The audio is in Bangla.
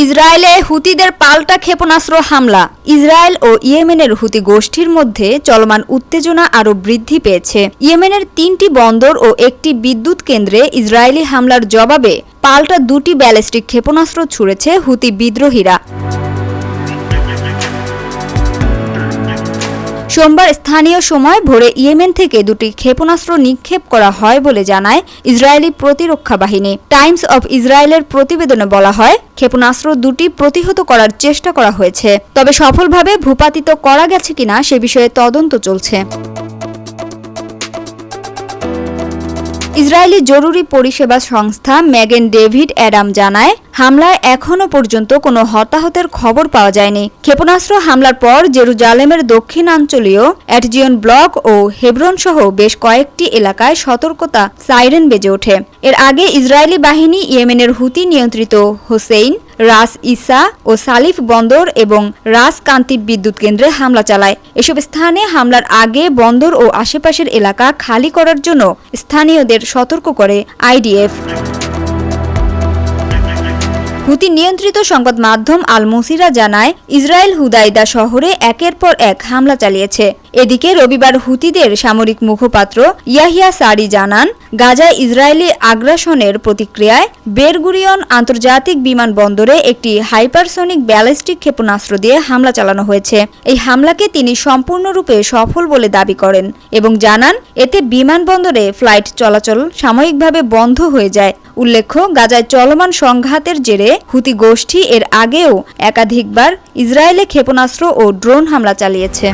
ইসরায়েলে হুতিদের পাল্টা ক্ষেপণাস্ত্র হামলা। ইসরায়েল ও ইয়েমেনের হুতি গোষ্ঠীর মধ্যে চলমান উত্তেজনা আরও বৃদ্ধি পেয়েছে। ইয়েমেনের 3টি বন্দর ও একটি বিদ্যুৎ কেন্দ্রে ইসরায়েলি হামলার জবাবে পাল্টা 2টি ব্যালিস্টিক ক্ষেপণাস্ত্র ছুড়েছে হুতি বিদ্রোহীরা। সোমবার স্থানীয় সময় ভোরে ইয়েমেন থেকে 2টি ক্ষেপণাস্ত্র নিক্ষেপ করা হয় বলে জানায় ইসরায়েলি প্রতিরক্ষা বাহিনী। টাইমস অব ইসরায়েলের প্রতিবেদনে বলা হয়, ক্ষেপণাস্ত্র 2টি প্রতিহত করার চেষ্টা করা হয়েছে, তবে সফলভাবে ভূপাতিত করা গেছে কিনা সে বিষয়ে তদন্ত চলছে। ইসরায়েলি জরুরি পরিষেবা সংস্থা ম্যাগেন ডেভিড অ্যাডাম জানায়, হামলায় এখনও পর্যন্ত কোনো হতাহতের খবর পাওয়া যায়নি। ক্ষেপণাস্ত্র হামলার পর জেরুজালেমের দক্ষিণাঞ্চলীয় অ্যাটজিয়ন ব্লক ও হেব্রন সহ বেশ কয়েকটি এলাকায় সতর্কতা সাইরেন বেজে ওঠে। এর আগে ইসরায়েলি বাহিনী ইয়েমেনের হুতি নিয়ন্ত্রিত হোসেইন, রাস ইসা ও সালিফ বন্দর এবং রাস কান্তি বিদ্যুৎ কেন্দ্রে হামলা চালায়। এসব স্থানে হামলার আগে বন্দর ও আশেপাশের এলাকা খালি করার জন্য স্থানীয়দের সতর্ক করে আইডিএফ। হুতি নিয়ন্ত্রিত সংবাদ মাধ্যম আল মুসিরা জানায়, ইসরায়েল হুদাইদা শহরে একের পর এক হামলা চালিয়েছে। এদিকে রবিবার হুতিদের সামরিক মুখপাত্র ইয়াহিয়া সারি জানান, গাজায় ইসরায়েলি আগ্রাসনের প্রতিক্রিয়ায় বেরগুরিয়ন আন্তর্জাতিক বিমানবন্দরে একটি হাইপারসনিক ব্যালিস্টিক ক্ষেপণাস্ত্র দিয়ে হামলা চালানো হয়েছে। এই হামলাকে তিনি সম্পূর্ণরূপে সফল বলে দাবি করেন এবং জানান, এতে বিমানবন্দরে ফ্লাইট চলাচল সাময়িকভাবে বন্ধ হয়ে যায়। উল্লেখ্য, গাজায় চলমান সংঘাতের জেরে হুতি গোষ্ঠী এর আগেও একাধিকবার ইসরায়েলে ক্ষেপণাস্ত্র ও ড্রোন হামলা চালিয়েছে।